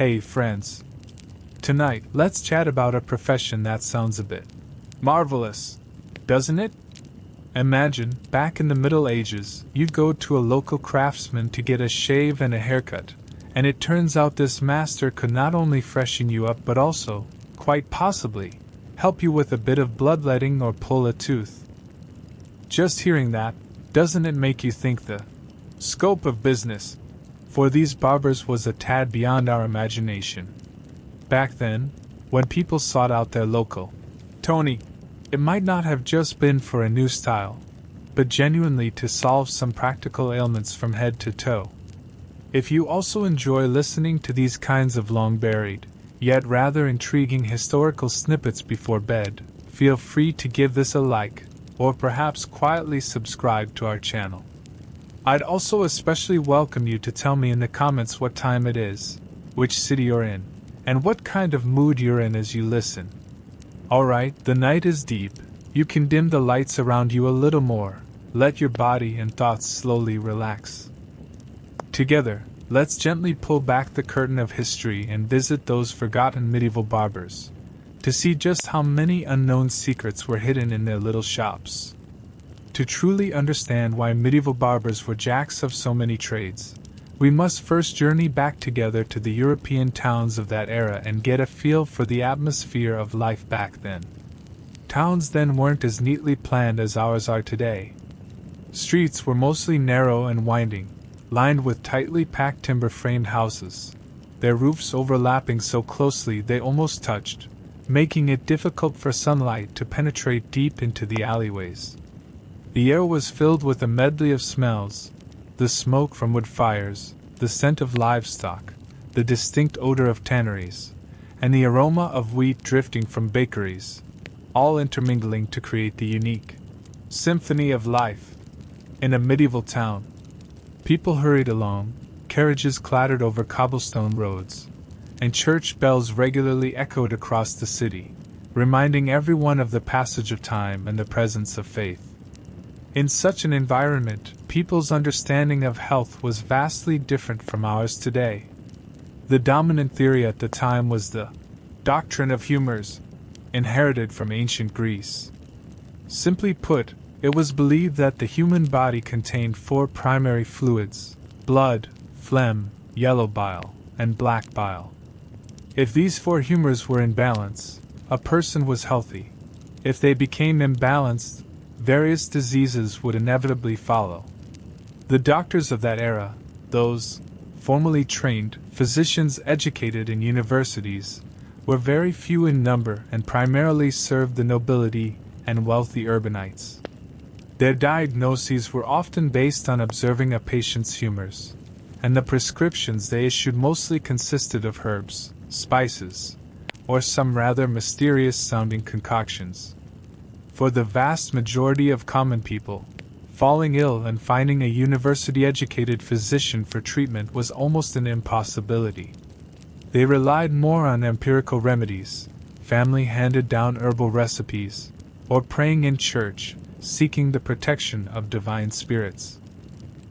Hey friends. Tonight, let's chat about a profession that sounds a bit marvelous, doesn't it? Imagine, back in the Middle Ages, you'd go to a local craftsman to get a shave and a haircut, and it turns out this master could not only freshen you up but also, quite possibly, help you with a bit of bloodletting or pull a tooth. Just hearing that, doesn't it make you think the scope of business for these barbers was a tad beyond our imagination? Back then, when people sought out their local Tony, it might not have just been for a new style, but genuinely to solve some practical ailments from head to toe. If you also enjoy listening to these kinds of long-buried, yet rather intriguing historical snippets before bed, feel free to give this a like, or perhaps quietly subscribe to our channel. I'd also especially welcome you to tell me in the comments what time it is, which city you're in, and what kind of mood you're in as you listen. Alright, the night is deep. You can dim the lights around you a little more, let your body and thoughts slowly relax. Together, let's gently pull back the curtain of history and visit those forgotten medieval barbers, to see just how many unknown secrets were hidden in their little shops. To truly understand why medieval barbers were jacks of so many trades, we must first journey back together to the European towns of that era and get a feel for the atmosphere of life back then. Towns then weren't as neatly planned as ours are today. Streets were mostly narrow and winding, lined with tightly packed timber-framed houses, their roofs overlapping so closely they almost touched, making it difficult for sunlight to penetrate deep into the alleyways. The air was filled with a medley of smells: the smoke from wood fires, the scent of livestock, the distinct odor of tanneries, and the aroma of wheat drifting from bakeries, all intermingling to create the unique symphony of life. In a medieval town, people hurried along, carriages clattered over cobblestone roads, and church bells regularly echoed across the city, reminding everyone of the passage of time and the presence of faith. In such an environment, people's understanding of health was vastly different from ours today. The dominant theory at the time was the doctrine of humors, inherited from ancient Greece. Simply put, it was believed that the human body contained four primary fluids: blood, phlegm, yellow bile, and black bile. If these four humors were in balance, a person was healthy. If they became imbalanced, various diseases would inevitably follow. The doctors of that era, those formally trained physicians educated in universities, were very few in number and primarily served the nobility and wealthy urbanites. Their diagnoses were often based on observing a patient's humors, and the prescriptions they issued mostly consisted of herbs, spices, or some rather mysterious-sounding concoctions. For the vast majority of common people, falling ill and finding a university-educated physician for treatment was almost an impossibility. They relied more on empirical remedies, family-handed-down herbal recipes, or praying in church, seeking the protection of divine spirits.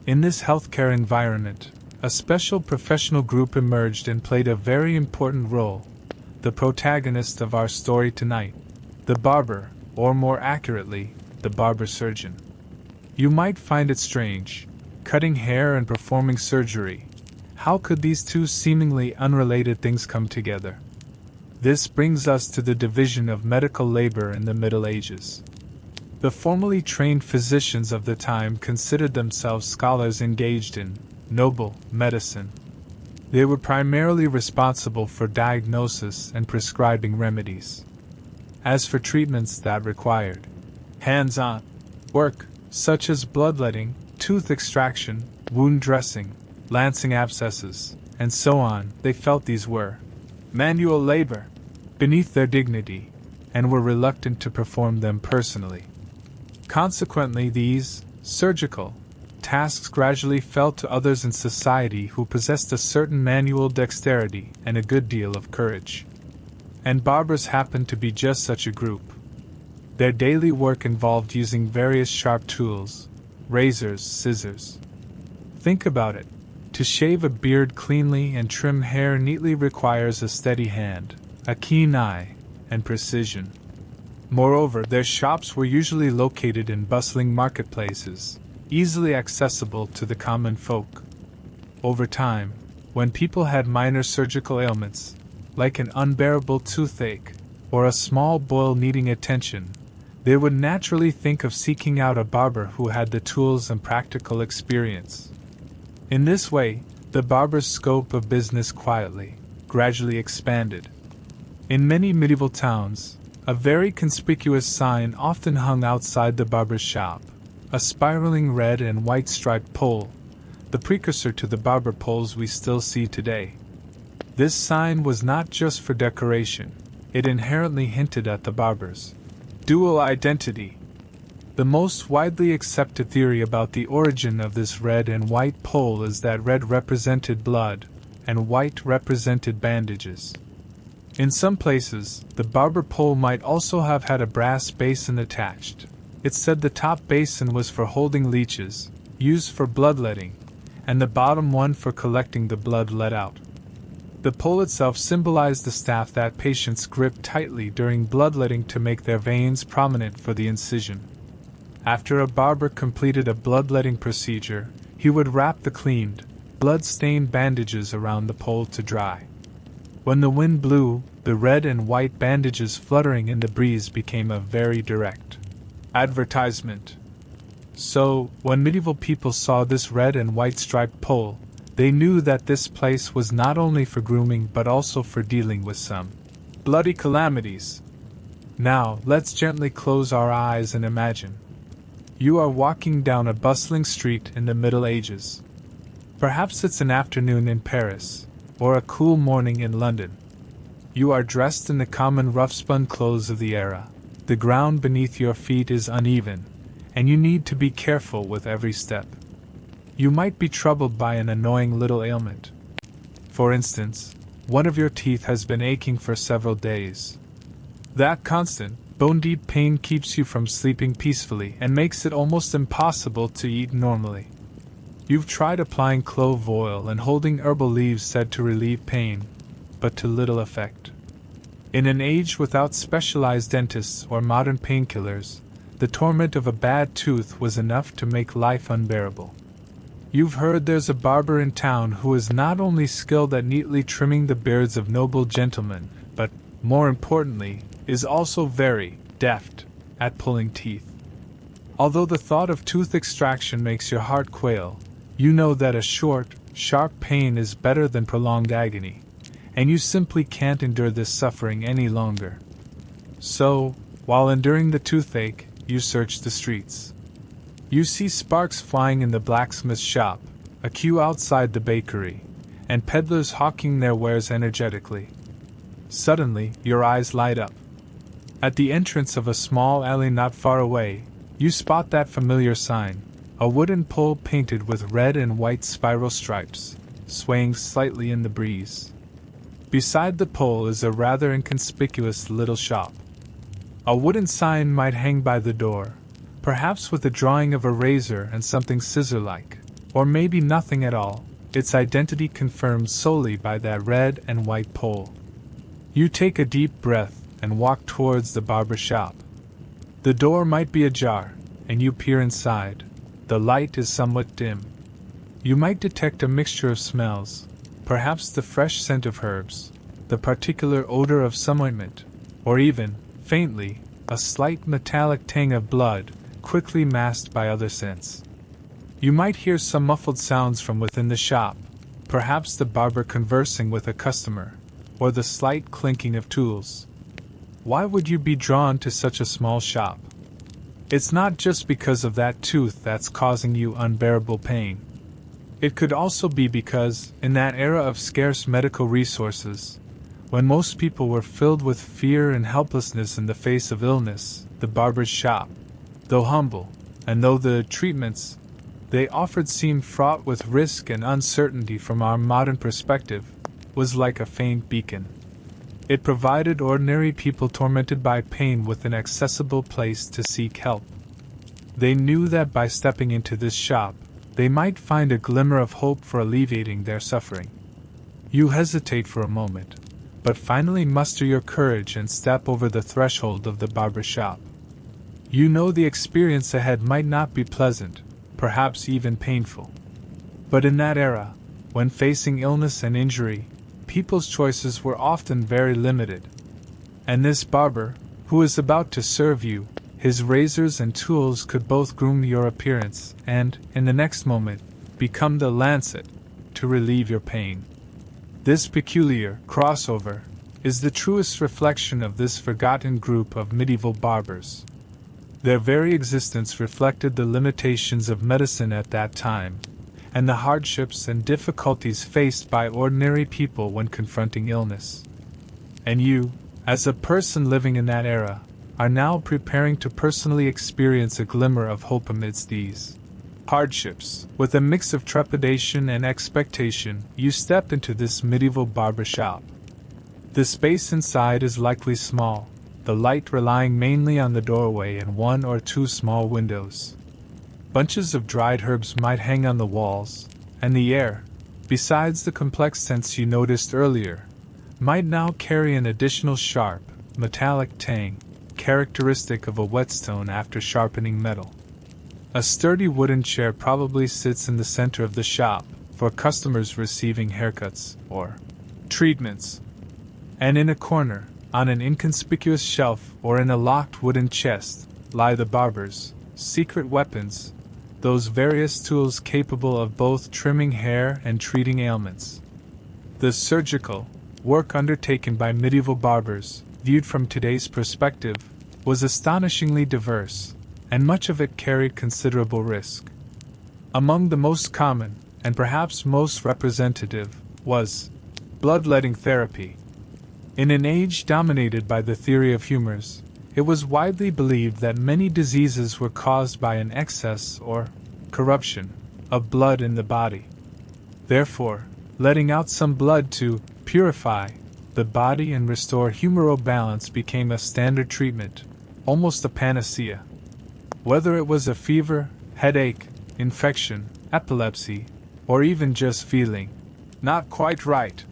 In this healthcare environment, a special professional group emerged and played a very important role, the protagonist of our story tonight, the barber, or more accurately, the barber surgeon. You might find it strange, cutting hair and performing surgery. How could these two seemingly unrelated things come together? This brings us to the division of medical labor in the Middle Ages. The formally trained physicians of the time considered themselves scholars engaged in noble medicine. They were primarily responsible for diagnosis and prescribing remedies. As for treatments that required hands-on work, such as bloodletting, tooth extraction, wound dressing, lancing abscesses, and so on, they felt these were manual labor, beneath their dignity, and were reluctant to perform them personally. Consequently, these surgical tasks gradually fell to others in society who possessed a certain manual dexterity and a good deal of courage. And barbers happened to be just such a group. Their daily work involved using various sharp tools, razors, scissors. Think about it. To shave a beard cleanly and trim hair neatly requires a steady hand, a keen eye, and precision. Moreover, their shops were usually located in bustling marketplaces, easily accessible to the common folk. Over time, when people had minor surgical ailments, like an unbearable toothache or a small boil needing attention, they would naturally think of seeking out a barber who had the tools and practical experience. In this way, the barber's scope of business gradually expanded. In many medieval towns, a very conspicuous sign often hung outside the barber's shop, a spiraling red and white striped pole, the precursor to the barber poles we still see today. This sign was not just for decoration, it inherently hinted at the barber's dual identity. The most widely accepted theory about the origin of this red and white pole is that red represented blood, and white represented bandages. In some places, the barber pole might also have had a brass basin attached. It said the top basin was for holding leeches, used for bloodletting, and the bottom one for collecting the blood let out. The pole itself symbolized the staff that patients gripped tightly during bloodletting to make their veins prominent for the incision. After a barber completed a bloodletting procedure, he would wrap the cleaned, blood-stained bandages around the pole to dry. When the wind blew, the red and white bandages fluttering in the breeze became a very direct advertisement. So, when medieval people saw this red and white striped pole, they knew that this place was not only for grooming but also for dealing with some bloody calamities. Now, let's gently close our eyes and imagine. You are walking down a bustling street in the Middle Ages. Perhaps it's an afternoon in Paris, or a cool morning in London. You are dressed in the common rough-spun clothes of the era. The ground beneath your feet is uneven, and you need to be careful with every step. You might be troubled by an annoying little ailment. For instance, one of your teeth has been aching for several days. That constant, bone-deep pain keeps you from sleeping peacefully and makes it almost impossible to eat normally. You've tried applying clove oil and holding herbal leaves said to relieve pain, but to little effect. In an age without specialized dentists or modern painkillers, the torment of a bad tooth was enough to make life unbearable. You've heard there's a barber in town who is not only skilled at neatly trimming the beards of noble gentlemen, but, more importantly, is also very deft at pulling teeth. Although the thought of tooth extraction makes your heart quail, you know that a short, sharp pain is better than prolonged agony, and you simply can't endure this suffering any longer. So, while enduring the toothache, you search the streets. You see sparks flying in the blacksmith's shop, a queue outside the bakery, and peddlers hawking their wares energetically. Suddenly, your eyes light up. At the entrance of a small alley not far away, you spot that familiar sign, a wooden pole painted with red and white spiral stripes, swaying slightly in the breeze. Beside the pole is a rather inconspicuous little shop. A wooden sign might hang by the door, perhaps with a drawing of a razor and something scissor-like, or maybe nothing at all, its identity confirmed solely by that red and white pole. You take a deep breath and walk towards the barber shop. The door might be ajar, and you peer inside. The light is somewhat dim. You might detect a mixture of smells, perhaps the fresh scent of herbs, the particular odor of some ointment, or even, faintly, a slight metallic tang of blood, quickly masked by other scents. You might hear some muffled sounds from within the shop, perhaps the barber conversing with a customer, or the slight clinking of tools. Why would you be drawn to such a small shop? It's not just because of that tooth that's causing you unbearable pain. It could also be because, in that era of scarce medical resources, when most people were filled with fear and helplessness in the face of illness, the barber's shop, though humble, and though the treatments they offered seemed fraught with risk and uncertainty from our modern perspective, was like a faint beacon. It provided ordinary people tormented by pain with an accessible place to seek help. They knew that by stepping into this shop, they might find a glimmer of hope for alleviating their suffering. You hesitate for a moment, but finally muster your courage and step over the threshold of the barber shop. You know the experience ahead might not be pleasant, perhaps even painful. But in that era, when facing illness and injury, people's choices were often very limited. And this barber, who is about to serve you, his razors and tools could both groom your appearance and, in the next moment, become the lancet to relieve your pain. This peculiar crossover is the truest reflection of this forgotten group of medieval barbers. Their very existence reflected the limitations of medicine at that time, and the hardships and difficulties faced by ordinary people when confronting illness. And you, as a person living in that era, are now preparing to personally experience a glimmer of hope amidst these hardships. With a mix of trepidation and expectation, you step into this medieval barber shop. The space inside is likely small, the light relying mainly on the doorway and one or two small windows. Bunches of dried herbs might hang on the walls, and the air, besides the complex scents you noticed earlier, might now carry an additional sharp, metallic tang, characteristic of a whetstone after sharpening metal. A sturdy wooden chair probably sits in the center of the shop for customers receiving haircuts or treatments. And in a corner, on an inconspicuous shelf or in a locked wooden chest, lie the barber's secret weapons, those various tools capable of both trimming hair and treating ailments. The surgical work undertaken by medieval barbers, viewed from today's perspective, was astonishingly diverse, and much of it carried considerable risk. Among the most common, and perhaps most representative, was bloodletting therapy. In an age dominated by the theory of humors, it was widely believed that many diseases were caused by an excess or corruption of blood in the body. Therefore, letting out some blood to purify the body and restore humoral balance became a standard treatment, almost a panacea. Whether it was a fever, headache, infection, epilepsy, or even just feeling not quite right,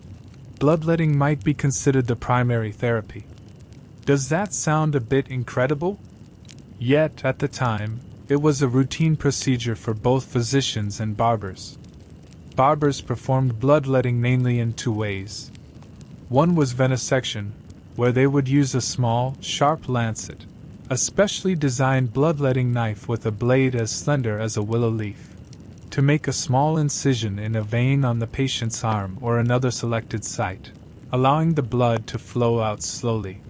bloodletting might be considered the primary therapy. Does that sound a bit incredible? Yet, at the time, it was a routine procedure for both physicians and barbers. Barbers performed bloodletting mainly in two ways. One was venesection, where they would use a small, sharp lancet, a specially designed bloodletting knife with a blade as slender as a willow leaf, to make a small incision in a vein on the patient's arm or another selected site, allowing the blood to flow out slowly.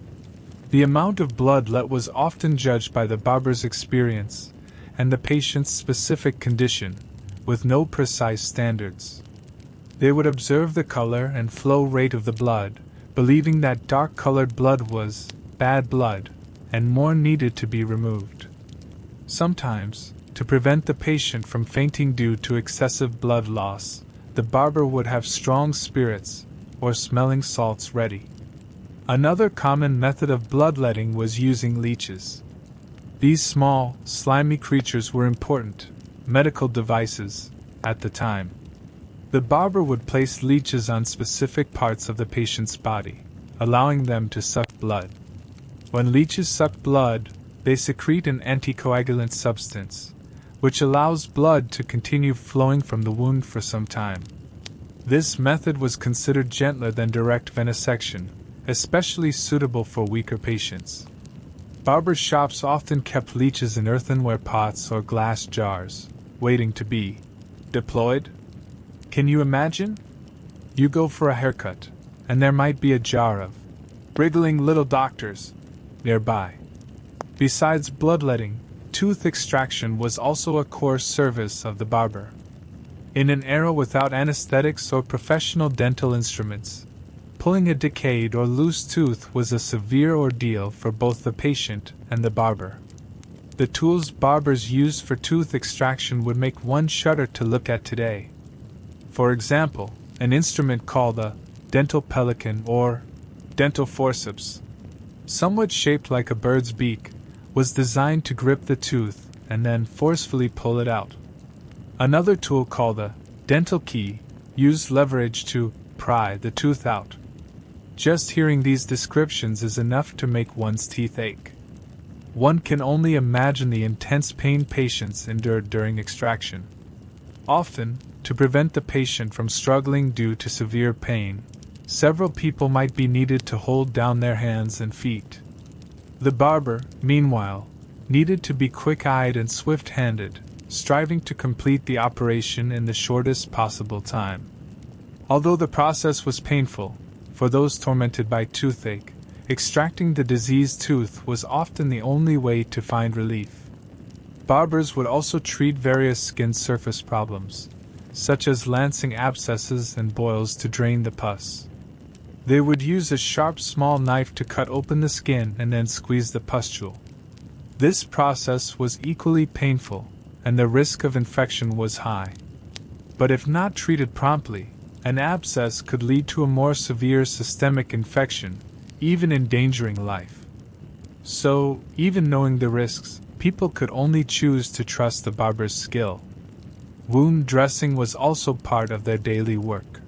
The amount of blood let was often judged by the barber's experience and the patient's specific condition, with no precise standards. They would observe the color and flow rate of the blood, believing that dark-colored blood was bad blood, and more needed to be removed. Sometimes, to prevent the patient from fainting due to excessive blood loss, the barber would have strong spirits or smelling salts ready. Another common method of bloodletting was using leeches. These small, slimy creatures were important medical devices at the time. The barber would place leeches on specific parts of the patient's body, allowing them to suck blood. When leeches suck blood, they secrete an anticoagulant substance, which allows blood to continue flowing from the wound for some time. This method was considered gentler than direct venesection, especially suitable for weaker patients. Barber shops often kept leeches in earthenware pots or glass jars, waiting to be deployed. Can you imagine? You go for a haircut, and there might be a jar of wriggling little doctors nearby. Besides bloodletting, tooth extraction was also a core service of the barber. In an era without anesthetics or professional dental instruments, pulling a decayed or loose tooth was a severe ordeal for both the patient and the barber. The tools barbers used for tooth extraction would make one shudder to look at today. For example, an instrument called a dental pelican or dental forceps, somewhat shaped like a bird's beak, was designed to grip the tooth and then forcefully pull it out. Another tool called a dental key used leverage to pry the tooth out. Just hearing these descriptions is enough to make one's teeth ache. One can only imagine the intense pain patients endured during extraction. Often, to prevent the patient from struggling due to severe pain, several people might be needed to hold down their hands and feet. The barber, meanwhile, needed to be quick-eyed and swift-handed, striving to complete the operation in the shortest possible time. Although the process was painful, for those tormented by toothache, extracting the diseased tooth was often the only way to find relief. Barbers would also treat various skin surface problems, such as lancing abscesses and boils to drain the pus. They would use a sharp small knife to cut open the skin and then squeeze the pustule. This process was equally painful, and the risk of infection was high. But if not treated promptly, an abscess could lead to a more severe systemic infection, even endangering life. So, even knowing the risks, people could only choose to trust the barber's skill. Wound dressing was also part of their daily work.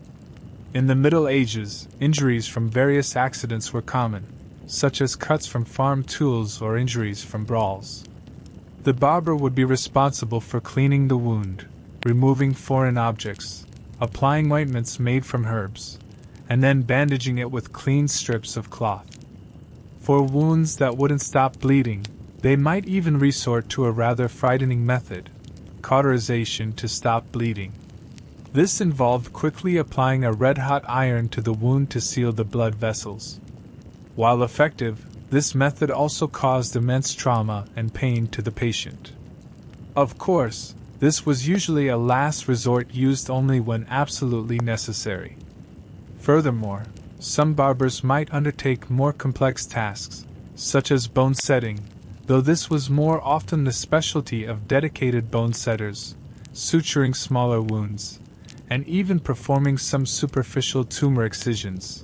In the Middle Ages, injuries from various accidents were common, such as cuts from farm tools or injuries from brawls. The barber would be responsible for cleaning the wound, removing foreign objects, applying ointments made from herbs, and then bandaging it with clean strips of cloth. For wounds that wouldn't stop bleeding, they might even resort to a rather frightening method, cauterization, to stop bleeding. This involved quickly applying a red-hot iron to the wound to seal the blood vessels. While effective, this method also caused immense trauma and pain to the patient. Of course, this was usually a last resort used only when absolutely necessary. Furthermore, some barbers might undertake more complex tasks, such as bone setting, though this was more often the specialty of dedicated bone setters, suturing smaller wounds, and even performing some superficial tumor excisions.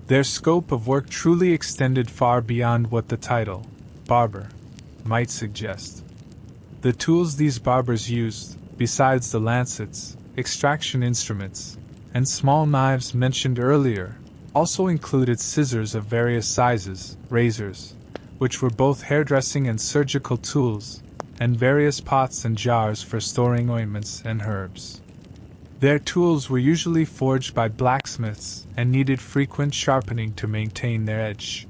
Their scope of work truly extended far beyond what the title, barber, might suggest. The tools these barbers used, besides the lancets, extraction instruments, and small knives mentioned earlier, also included scissors of various sizes, razors, which were both hairdressing and surgical tools, and various pots and jars for storing ointments and herbs. Their tools were usually forged by blacksmiths and needed frequent sharpening to maintain their edge.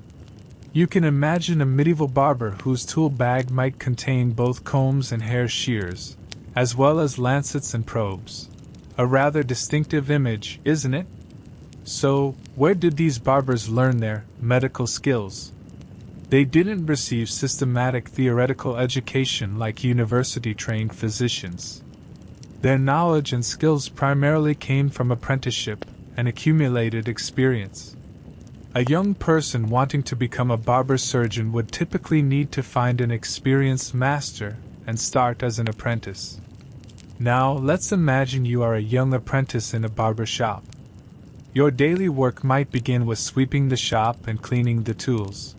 You can imagine a medieval barber whose tool bag might contain both combs and hair shears, as well as lancets and probes. A rather distinctive image, isn't it? So, where did these barbers learn their medical skills? They didn't receive systematic theoretical education like university-trained physicians. Their knowledge and skills primarily came from apprenticeship and accumulated experience. A young person wanting to become a barber surgeon would typically need to find an experienced master and start as an apprentice. Now, let's imagine you are a young apprentice in a barber shop. Your daily work might begin with sweeping the shop and cleaning the tools.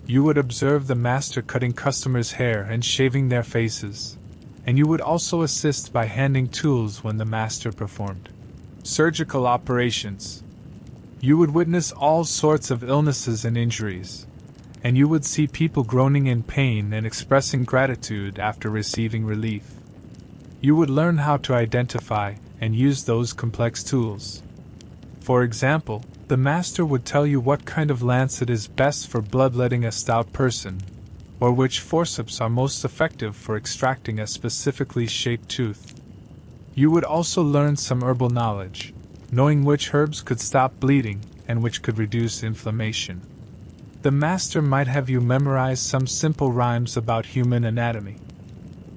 You would observe the master cutting customers' hair and shaving their faces, and you would also assist by handing tools when the master performed surgical operations. You would witness all sorts of illnesses and injuries, and you would see people groaning in pain and expressing gratitude after receiving relief. You would learn how to identify and use those complex tools. For example, the master would tell you what kind of lancet is best for bloodletting a stout person, or which forceps are most effective for extracting a specifically shaped tooth. You would also learn some herbal knowledge, knowing which herbs could stop bleeding and which could reduce inflammation. The master might have you memorize some simple rhymes about human anatomy.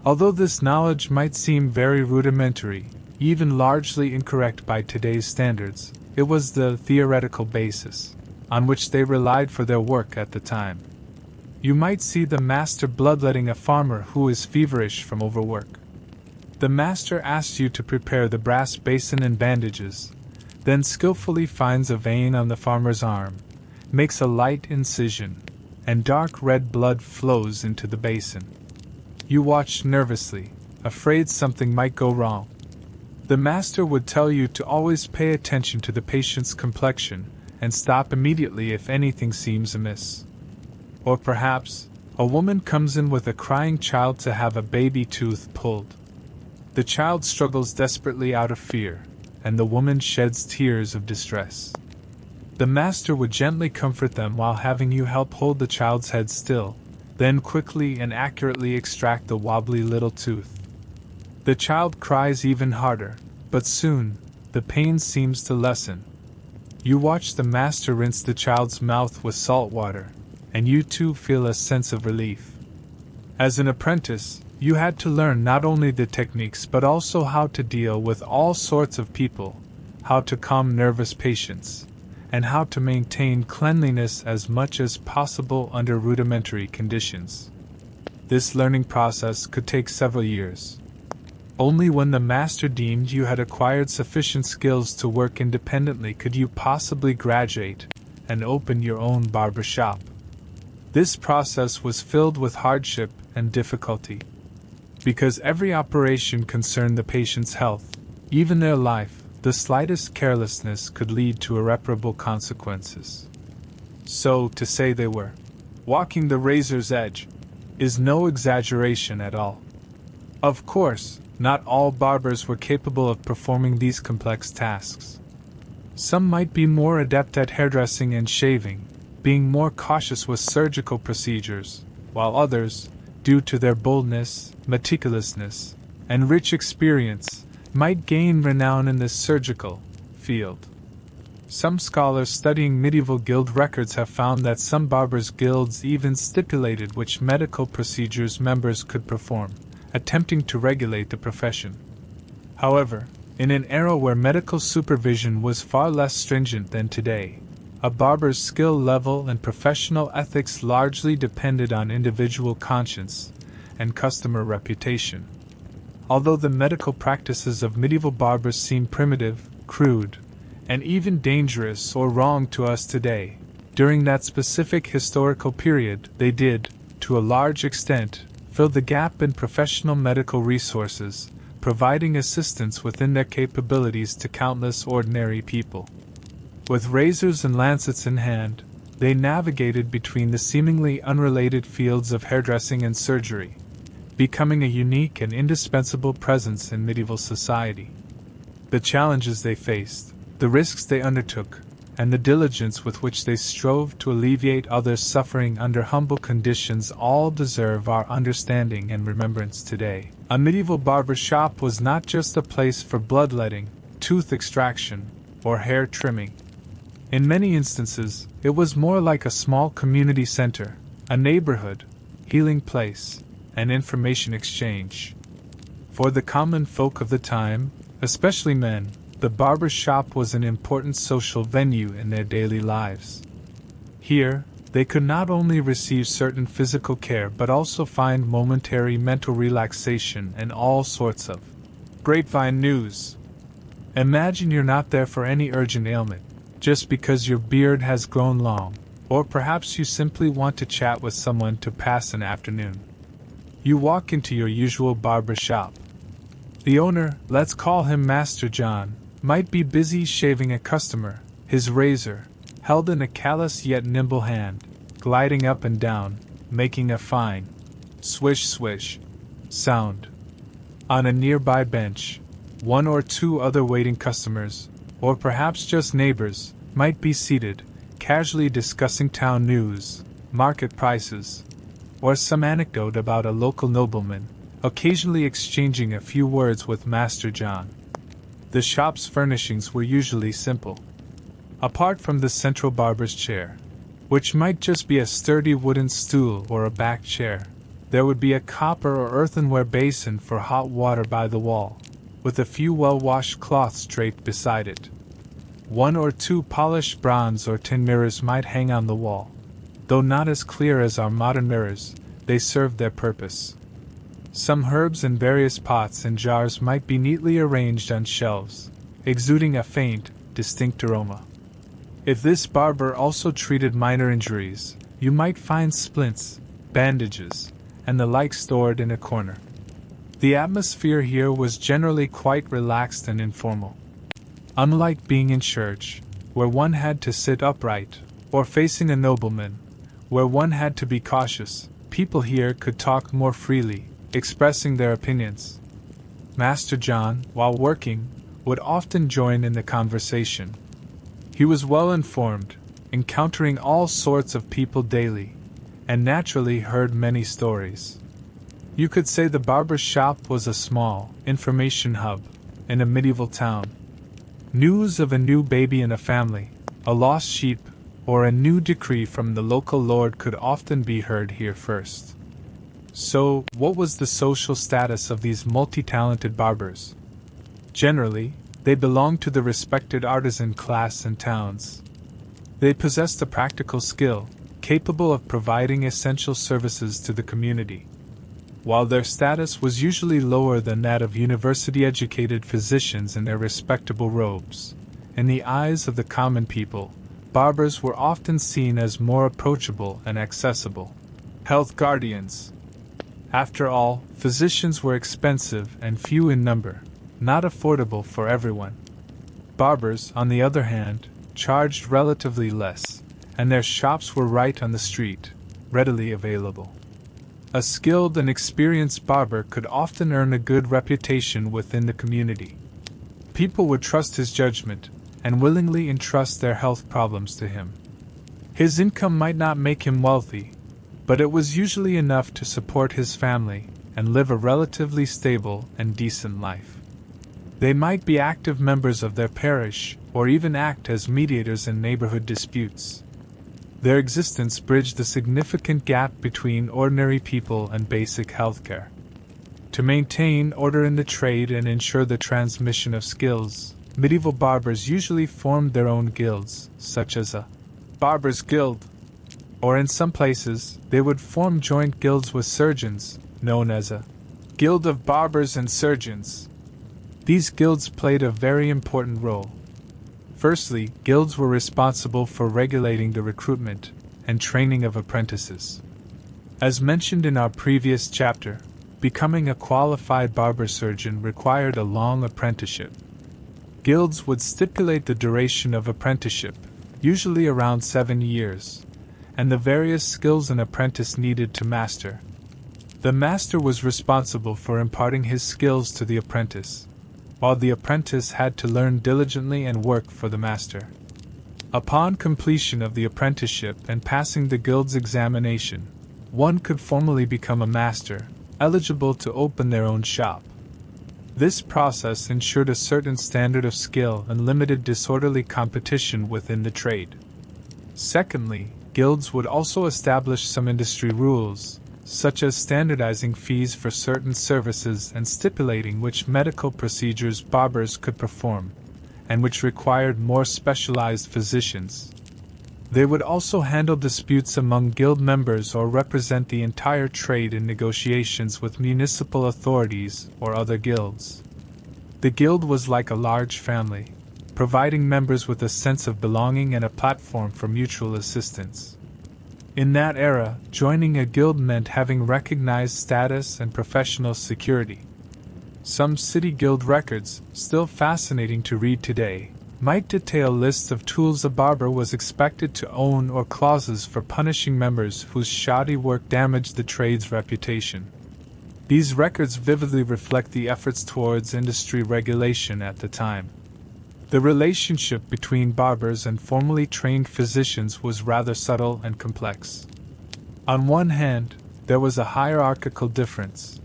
Although this knowledge might seem very rudimentary, even largely incorrect by today's standards, it was the theoretical basis on which they relied for their work at the time. You might see the master bloodletting a farmer who is feverish from overwork. The master asks you to prepare the brass basin and bandages, then skillfully finds a vein on the farmer's arm, makes a light incision, and dark red blood flows into the basin. You watch nervously, afraid something might go wrong. The master would tell you to always pay attention to the patient's complexion and stop immediately if anything seems amiss. Or perhaps, a woman comes in with a crying child to have a baby tooth pulled. The child struggles desperately out of fear, and the woman sheds tears of distress. The master would gently comfort them while having you help hold the child's head still, then quickly and accurately extract the wobbly little tooth. The child cries even harder, but soon, the pain seems to lessen. You watch the master rinse the child's mouth with salt water, and you too feel a sense of relief. As an apprentice, you had to learn not only the techniques but also how to deal with all sorts of people, how to calm nervous patients, and how to maintain cleanliness as much as possible under rudimentary conditions. This learning process could take several years. Only when the master deemed you had acquired sufficient skills to work independently could you possibly graduate and open your own barber shop. This process was filled with hardship and difficulty. Because every operation concerned the patient's health, even their life, the slightest carelessness could lead to irreparable consequences. So, to say they were walking the razor's edge is no exaggeration at all. Of course, not all barbers were capable of performing these complex tasks. Some might be more adept at hairdressing and shaving, being more cautious with surgical procedures, while others, due to their boldness, meticulousness, and rich experience, might gain renown in this surgical field. Some scholars studying medieval guild records have found that some barbers' guilds even stipulated which medical procedures members could perform, attempting to regulate the profession. However, in an era where medical supervision was far less stringent than today, a barber's skill level and professional ethics largely depended on individual conscience and customer reputation. Although the medical practices of medieval barbers seem primitive, crude, and even dangerous or wrong to us today, during that specific historical period they did, to a large extent, fill the gap in professional medical resources, providing assistance within their capabilities to countless ordinary people. With razors and lancets in hand, they navigated between the seemingly unrelated fields of hairdressing and surgery, becoming a unique and indispensable presence in medieval society. The challenges they faced, the risks they undertook, and the diligence with which they strove to alleviate others suffering under humble conditions all deserve our understanding and remembrance today. A medieval barber shop was not just a place for bloodletting, tooth extraction, or hair trimming. In many instances, it was more like a small community center, a neighborhood, healing place, and information exchange. For the common folk of the time, especially men, the barber shop was an important social venue in their daily lives. Here, they could not only receive certain physical care but also find momentary mental relaxation and all sorts of grapevine news. Imagine you're not there for any urgent ailment, just because your beard has grown long, or perhaps you simply want to chat with someone to pass an afternoon. You walk into your usual barber shop. The owner, let's call him Master John, might be busy shaving a customer, his razor, held in a callous yet nimble hand, gliding up and down, making a fine swish swish sound. On a nearby bench, one or two other waiting customers, or perhaps just neighbors, might be seated, casually discussing town news, market prices, or some anecdote about a local nobleman, occasionally exchanging a few words with Master John. The shop's furnishings were usually simple. Apart from the central barber's chair, which might just be a sturdy wooden stool or a back chair, there would be a copper or earthenware basin for hot water by the wall, with a few well-washed cloths draped beside it. One or two polished bronze or tin mirrors might hang on the wall. Though not as clear as our modern mirrors, they served their purpose. Some herbs in various pots and jars might be neatly arranged on shelves, exuding a faint, distinct aroma. If this barber also treated minor injuries, you might find splints, bandages, and the like stored in a corner. The atmosphere here was generally quite relaxed and informal. Unlike being in church, where one had to sit upright, or facing a nobleman, where one had to be cautious, people here could talk more freely, expressing their opinions. Master John, while working, would often join in the conversation. He was well informed, encountering all sorts of people daily, and naturally heard many stories. You could say the barber's shop was a small information hub in a medieval town. News of a new baby in a family, a lost sheep, or a new decree from the local lord could often be heard here first. So, what was the social status of these multi-talented barbers? Generally, they belonged to the respected artisan class in towns. They possessed a practical skill, capable of providing essential services to the community. While their status was usually lower than that of university-educated physicians in their respectable robes, in the eyes of the common people, barbers were often seen as more approachable and accessible. Health guardians. After all, physicians were expensive and few in number, not affordable for everyone. Barbers, on the other hand, charged relatively less, and their shops were right on the street, readily available. A skilled and experienced barber could often earn a good reputation within the community. People would trust his judgment, and willingly entrust their health problems to him. His income might not make him wealthy, but it was usually enough to support his family and live a relatively stable and decent life. They might be active members of their parish, or even act as mediators in neighborhood disputes. Their existence bridged the significant gap between ordinary people and basic healthcare. To maintain order in the trade and ensure the transmission of skills, medieval barbers usually formed their own guilds, such as a Barbers' Guild, or in some places, they would form joint guilds with surgeons, known as a Guild of Barbers and Surgeons. These guilds played a very important role. Firstly, guilds were responsible for regulating the recruitment and training of apprentices. As mentioned in our previous chapter, becoming a qualified barber surgeon required a long apprenticeship. Guilds would stipulate the duration of apprenticeship, usually around 7 years, and the various skills an apprentice needed to master. The master was responsible for imparting his skills to the apprentice, while the apprentice had to learn diligently and work for the master. Upon completion of the apprenticeship and passing the guild's examination, one could formally become a master, eligible to open their own shop. This process ensured a certain standard of skill and limited disorderly competition within the trade. Secondly, guilds would also establish some industry rules, such as standardizing fees for certain services and stipulating which medical procedures barbers could perform, and which required more specialized physicians. They would also handle disputes among guild members or represent the entire trade in negotiations with municipal authorities or other guilds. The guild was like a large family, providing members with a sense of belonging and a platform for mutual assistance. In that era, joining a guild meant having recognized status and professional security. Some city guild records, still fascinating to read today, might detail lists of tools a barber was expected to own or clauses for punishing members whose shoddy work damaged the trade's reputation. These records vividly reflect the efforts towards industry regulation at the time. The relationship between barbers and formally trained physicians was rather subtle and complex. On one hand, there was a hierarchical difference.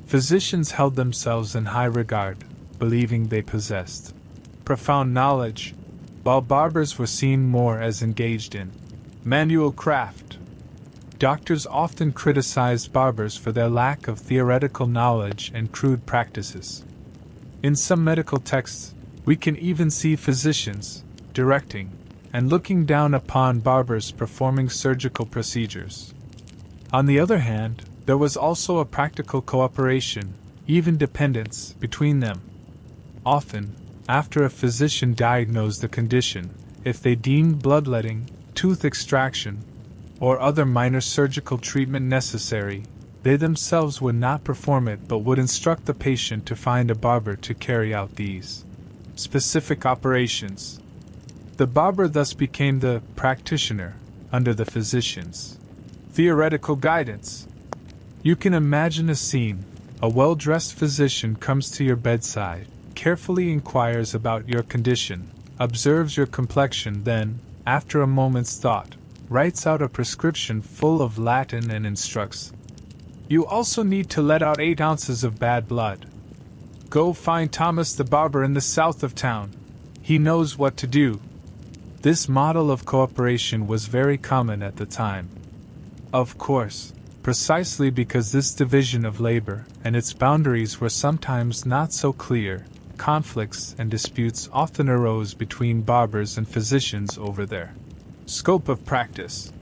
Physicians held themselves in high regard, believing they possessed profound knowledge, while barbers were seen more as engaged in manual craft. Doctors often criticized barbers for their lack of theoretical knowledge and crude practices. In some medical texts, we can even see physicians directing and looking down upon barbers performing surgical procedures. On the other hand, there was also a practical cooperation, even dependence, between them. Often, after a physician diagnosed a condition, if they deemed bloodletting, tooth extraction, or other minor surgical treatment necessary, They themselves would not perform it but would instruct the patient to find a barber to carry out these specific operations. The barber thus became the practitioner under the physician's theoretical guidance. You can imagine a scene. A well-dressed physician comes to your bedside, carefully inquires about your condition, observes your complexion, then, after a moment's thought, writes out a prescription full of Latin and instructs. You also need to let out 8 ounces of bad blood. Go find Thomas the barber in the south of town. He knows what to do. This model of cooperation was very common at the time. Of course, precisely because this division of labor and its boundaries were sometimes not so clear, conflicts and disputes often arose between barbers and physicians over their scope of practice.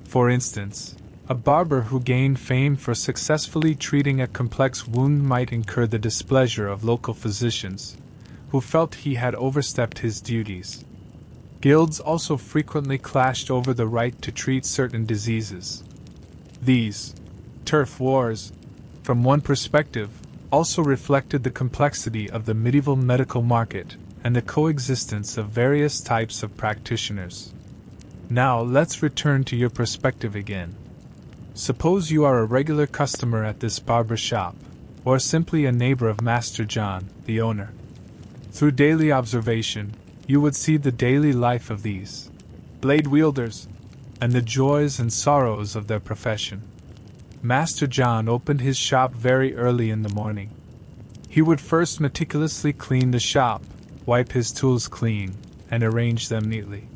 For instance, a barber who gained fame for successfully treating a complex wound might incur the displeasure of local physicians, who felt he had overstepped his duties. Guilds also frequently clashed over the right to treat certain diseases. These turf wars, from one perspective, also reflected the complexity of the medieval medical market and the coexistence of various types of practitioners. Now let's return to your perspective again. Suppose you are a regular customer at this barber shop, or simply a neighbor of Master John, the owner. Through daily observation, you would see the daily life of these blade wielders, and the joys and sorrows of their profession. Master John opened his shop very early in the morning. He would first meticulously clean the shop, wipe his tools clean, and arrange them neatly.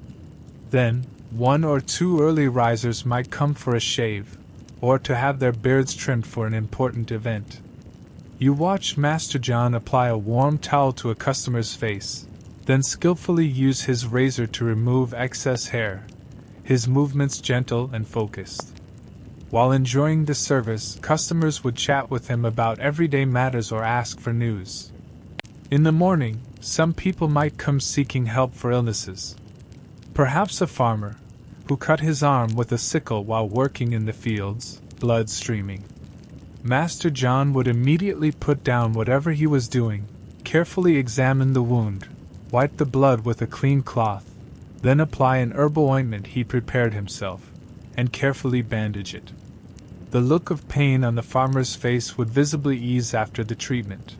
Then, 1 or 2 early risers might come for a shave, or to have their beards trimmed for an important event. You watched Master John apply a warm towel to a customer's face, then skillfully use his razor to remove excess hair, his movements gentle and focused. While enjoying the service, customers would chat with him about everyday matters or ask for news. In the morning, some people might come seeking help for illnesses. Perhaps a farmer, who cut his arm with a sickle while working in the fields, blood streaming. Master John would immediately put down whatever he was doing, carefully examine the wound, wipe the blood with a clean cloth, then apply an herbal ointment he prepared himself, and carefully bandage it. The look of pain on the farmer's face would visibly ease after the treatment.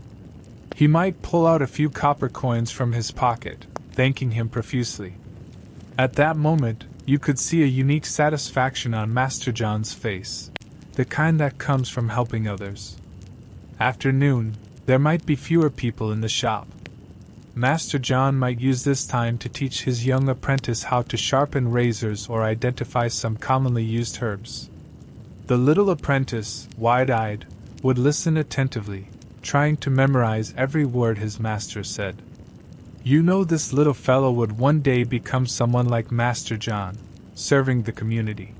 He might pull out a few copper coins from his pocket, thanking him profusely. At that moment, you could see a unique satisfaction on Master John's face, the kind that comes from helping others. After noon, there might be fewer people in the shop. Master John might use this time to teach his young apprentice how to sharpen razors or identify some commonly used herbs. The little apprentice, wide-eyed, would listen attentively, trying to memorize every word his master said. You know, this little fellow would one day become someone like Master John, serving the community.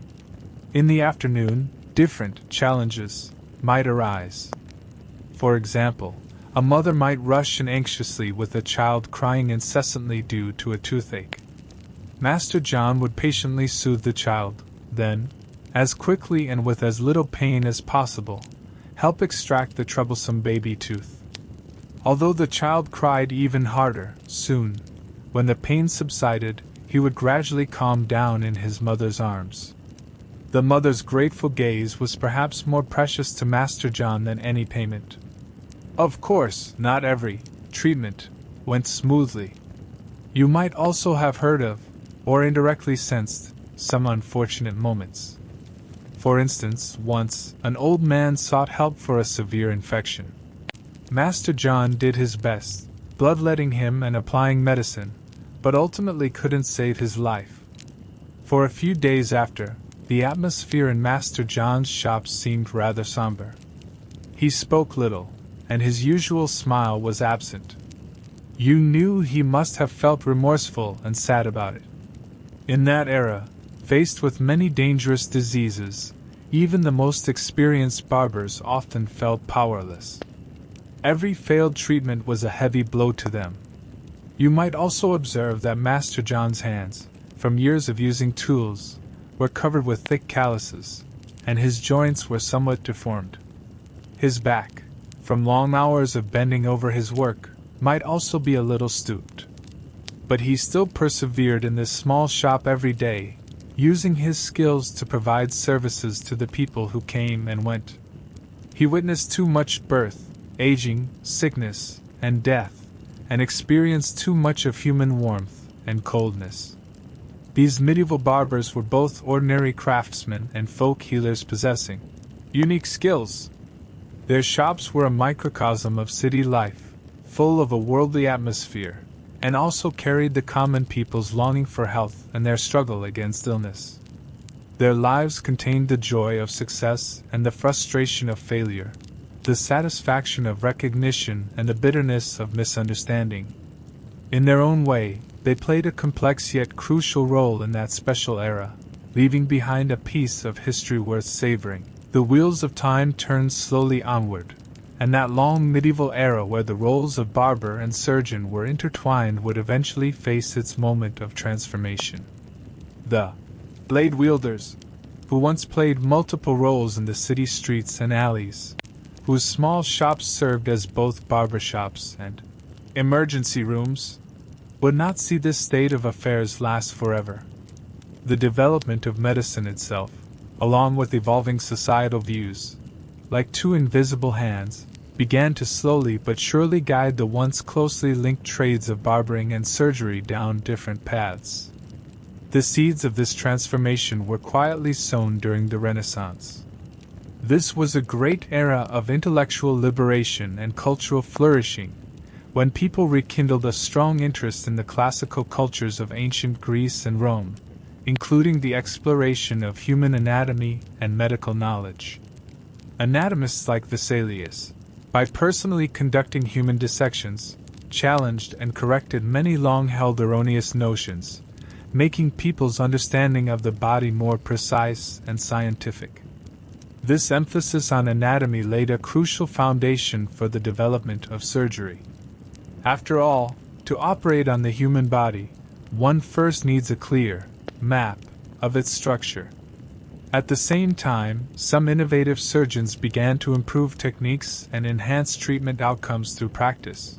In the afternoon, different challenges might arise. For example, a mother might rush in anxiously with a child crying incessantly due to a toothache. Master John would patiently soothe the child, then, as quickly and with as little pain as possible, help extract the troublesome baby tooth. Although the child cried even harder, soon, when the pain subsided, he would gradually calm down in his mother's arms. The mother's grateful gaze was perhaps more precious to Master John than any payment. Of course, not every treatment went smoothly. You might also have heard of, or indirectly sensed, some unfortunate moments. For instance, once, an old man sought help for a severe infection. Master John did his best, bloodletting him and applying medicine, but ultimately couldn't save his life. For a few days after, the atmosphere in Master John's shop seemed rather somber. He spoke little, and his usual smile was absent. You knew he must have felt remorseful and sad about it. In that era, faced with many dangerous diseases, even the most experienced barbers often felt powerless. Every failed treatment was a heavy blow to them. You might also observe that Master John's hands, from years of using tools, were covered with thick calluses. and his joints were somewhat deformed. His back, from long hours of bending over his work, might also be a little stooped. But he still persevered in this small shop every day, using his skills to provide services to the people who came and went. He witnessed too much birth, aging, sickness, and death, and experienced too much of human warmth and coldness. These medieval barbers were both ordinary craftsmen and folk healers possessing unique skills. Their shops were a microcosm of city life, full of a worldly atmosphere, and also carried the common people's longing for health and their struggle against illness. Their lives contained the joy of success and the frustration of failure, the satisfaction of recognition and the bitterness of misunderstanding. In their own way, they played a complex yet crucial role in that special era, leaving behind a piece of history worth savoring. The wheels of time turned slowly onward, and that long medieval era where the roles of barber and surgeon were intertwined would eventually face its moment of transformation. The blade wielders, who once played multiple roles in the city streets and alleys, whose small shops served as both barber shops and emergency rooms, would not see this state of affairs last forever. The development of medicine itself, along with evolving societal views, like two invisible hands, began to slowly but surely guide the once closely linked trades of barbering and surgery down different paths. The seeds of this transformation were quietly sown during the Renaissance. This was a great era of intellectual liberation and cultural flourishing, when people rekindled a strong interest in the classical cultures of ancient Greece and Rome, including the exploration of human anatomy and medical knowledge. Anatomists like Vesalius, by personally conducting human dissections, challenged and corrected many long-held erroneous notions, making people's understanding of the body more precise and scientific. This emphasis on anatomy laid a crucial foundation for the development of surgery. After all, to operate on the human body, one first needs a clear map of its structure. At the same time, some innovative surgeons began to improve techniques and enhance treatment outcomes through practice.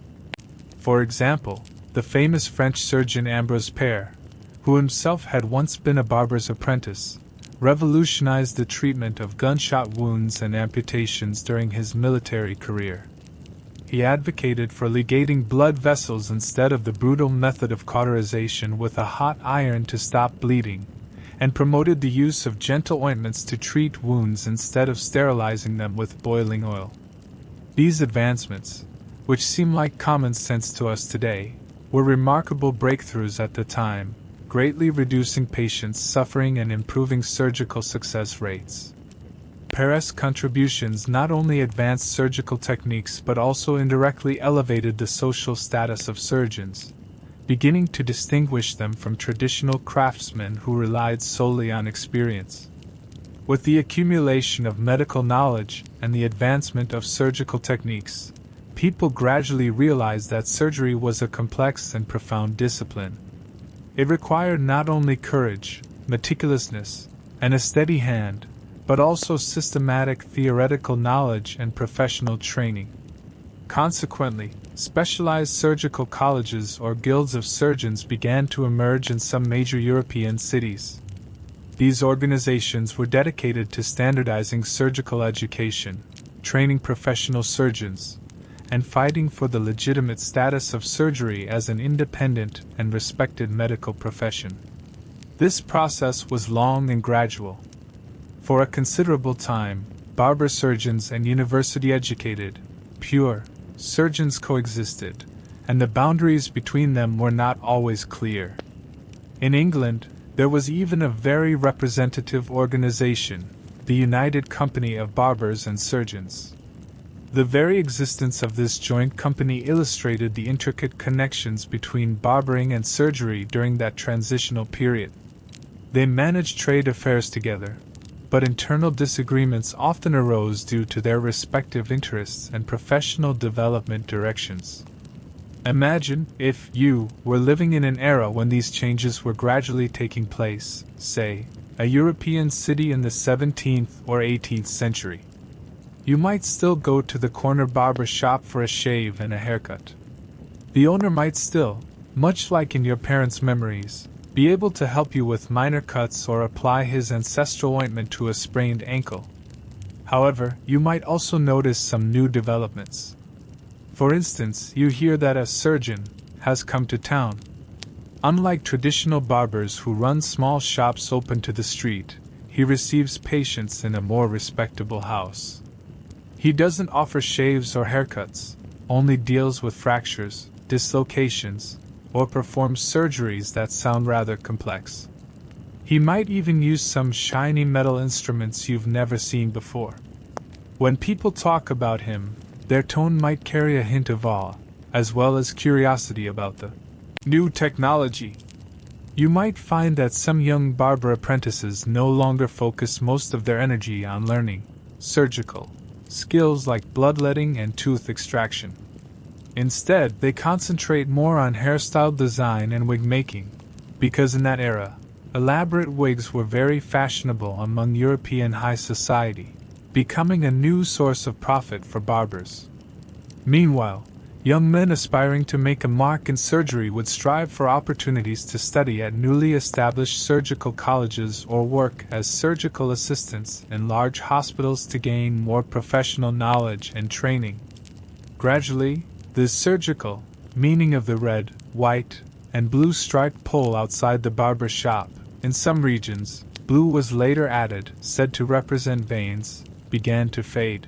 For example, the famous French surgeon Ambroise Paré, who himself had once been a barber's apprentice, revolutionized the treatment of gunshot wounds and amputations during his military career. He advocated for ligating blood vessels instead of the brutal method of cauterization with a hot iron to stop bleeding, and promoted the use of gentle ointments to treat wounds instead of sterilizing them with boiling oil. These advancements, which seem like common sense to us today, were remarkable breakthroughs at the time, greatly reducing patients' suffering and improving surgical success rates. Paré's contributions not only advanced surgical techniques but also indirectly elevated the social status of surgeons, beginning to distinguish them from traditional craftsmen who relied solely on experience. With the accumulation of medical knowledge and the advancement of surgical techniques, people gradually realized that surgery was a complex and profound discipline. It required not only courage, meticulousness, and a steady hand, but also systematic theoretical knowledge and professional training. Consequently, specialized surgical colleges or guilds of surgeons began to emerge in some major European cities. These organizations were dedicated to standardizing surgical education, training professional surgeons, and fighting for the legitimate status of surgery as an independent and respected medical profession. This process was long and gradual. For a considerable time, barber surgeons and university-educated, pure, surgeons coexisted, and the boundaries between them were not always clear. In England, there was even a very representative organization, the United Company of Barbers and Surgeons. The very existence of this joint company illustrated the intricate connections between barbering and surgery during that transitional period. They managed trade affairs together, but internal disagreements often arose due to their respective interests and professional development directions. Imagine if you were living in an era when these changes were gradually taking place, say, a European city in the 17th or 18th century. You might still go to the corner barber shop for a shave and a haircut. The owner might still, much like in your parents' memories, be able to help you with minor cuts or apply his ancestral ointment to a sprained ankle. However, you might also notice some new developments. For instance, you hear that a surgeon has come to town. Unlike traditional barbers who run small shops open to the street, he receives patients in a more respectable house. He doesn't offer shaves or haircuts, only deals with fractures, dislocations, or performs surgeries that sound rather complex. He might even use some shiny metal instruments you've never seen before. When people talk about him, their tone might carry a hint of awe, as well as curiosity about the new technology. You might find that some young barber apprentices no longer focus most of their energy on learning surgical skills like bloodletting and tooth extraction. Instead, they concentrate more on hairstyle design and wig making, because in that era, elaborate wigs were very fashionable among European high society, becoming a new source of profit for barbers. Meanwhile, young men aspiring to make a mark in surgery would strive for opportunities to study at newly established surgical colleges or work as surgical assistants in large hospitals to gain more professional knowledge and training. Gradually, the surgical meaning of the red, white, and blue striped pole outside the barber shop, in some regions, blue was later added, said to represent veins, began to fade.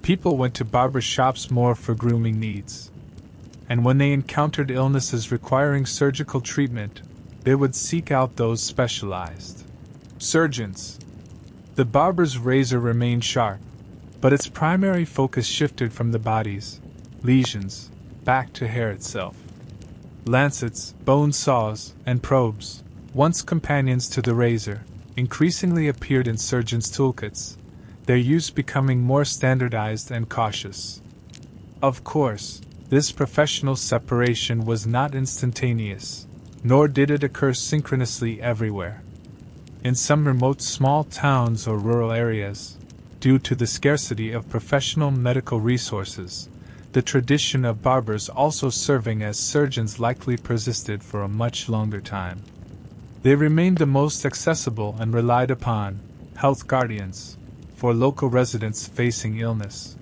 People went to barber shops more for grooming needs. And when they encountered illnesses requiring surgical treatment, they would seek out those specialized surgeons. The barber's razor remained sharp, but its primary focus shifted from the body's lesions back to hair itself. Lancets, bone saws, and probes, once companions to the razor, increasingly appeared in surgeons' toolkits, their use becoming more standardized and cautious. Of course, this professional separation was not instantaneous, nor did it occur synchronously everywhere. In some remote small towns or rural areas, due to the scarcity of professional medical resources, the tradition of barbers also serving as surgeons likely persisted for a much longer time. They remained the most accessible and relied upon health guardians for local residents facing illness.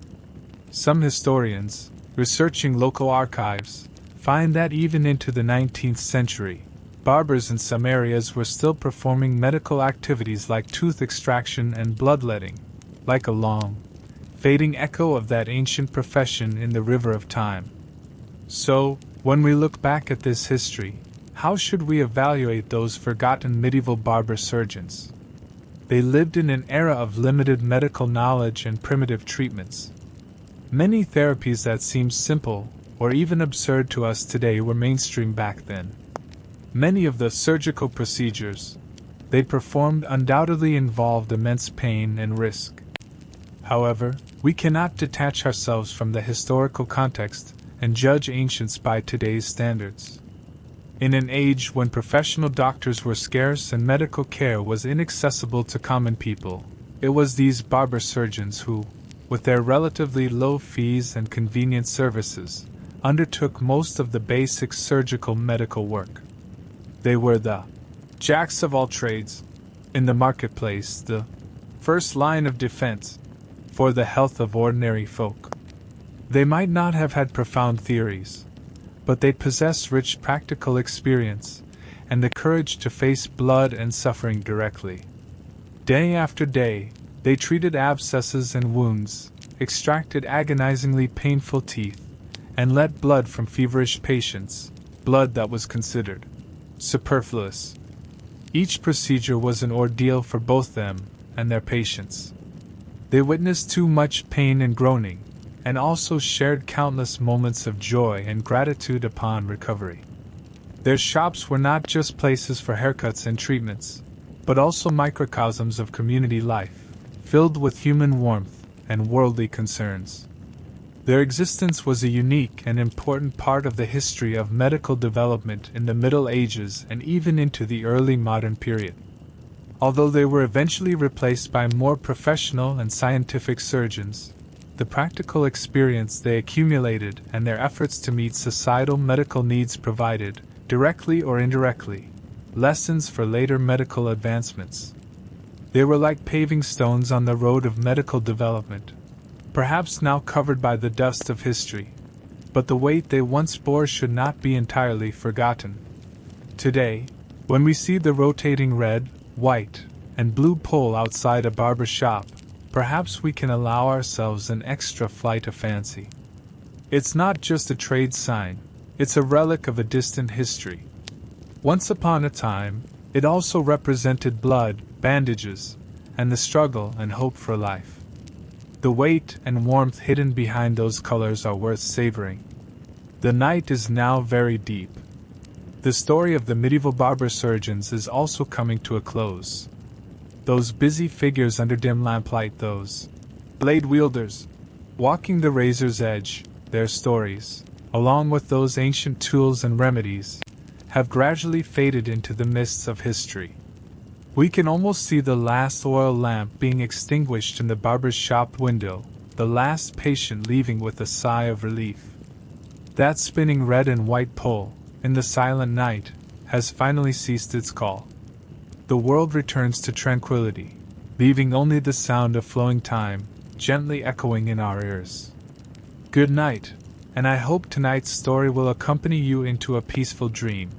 Some historians, researching local archives, find that even into the 19th century, barbers in some areas were still performing medical activities like tooth extraction and bloodletting, like a long, fading echo of that ancient profession in the river of time. So, when we look back at this history, how should we evaluate those forgotten medieval barber surgeons? They lived in an era of limited medical knowledge and primitive treatments. Many therapies that seem simple, or even absurd to us today were mainstream back then. Many of the surgical procedures they performed undoubtedly involved immense pain and risk. However, we cannot detach ourselves from the historical context and judge ancients by today's standards. In an age when professional doctors were scarce and medical care was inaccessible to common people, it was these barber surgeons who, with their relatively low fees and convenient services, undertook most of the basic surgical medical work. They were the jacks of all trades, in the marketplace, the first line of defense for the health of ordinary folk. They might not have had profound theories, but they possessed rich practical experience and the courage to face blood and suffering directly. Day after day, they treated abscesses and wounds, extracted agonizingly painful teeth, and let blood from feverish patients, blood that was considered superfluous. Each procedure was an ordeal for both them and their patients. They witnessed too much pain and groaning, and also shared countless moments of joy and gratitude upon recovery. Their shops were not just places for haircuts and treatments, but also microcosms of community life, filled with human warmth and worldly concerns. Their existence was a unique and important part of the history of medical development in the Middle Ages and even into the early modern period. Although they were eventually replaced by more professional and scientific surgeons, the practical experience they accumulated and their efforts to meet societal medical needs provided, directly or indirectly, lessons for later medical advancements. They were like paving stones on the road of medical development, perhaps now covered by the dust of history, but the weight they once bore should not be entirely forgotten. Today, when we see the rotating red, white, and blue pole outside a barber shop, perhaps we can allow ourselves an extra flight of fancy. It's not just a trade sign, it's a relic of a distant history. Once upon a time, it also represented blood, bandages, and the struggle and hope for life. The weight and warmth hidden behind those colors are worth savoring. The night is now very deep. The story of the medieval barber surgeons is also coming to a close. Those busy figures under dim lamplight, those blade wielders, walking the razor's edge, their stories, along with those ancient tools and remedies, have gradually faded into the mists of history. We can almost see the last oil lamp being extinguished in the barber's shop window, the last patient leaving with a sigh of relief. That spinning red and white pole, in the silent night, has finally ceased its call. The world returns to tranquility, leaving only the sound of flowing time, gently echoing in our ears. Good night, and I hope tonight's story will accompany you into a peaceful dream.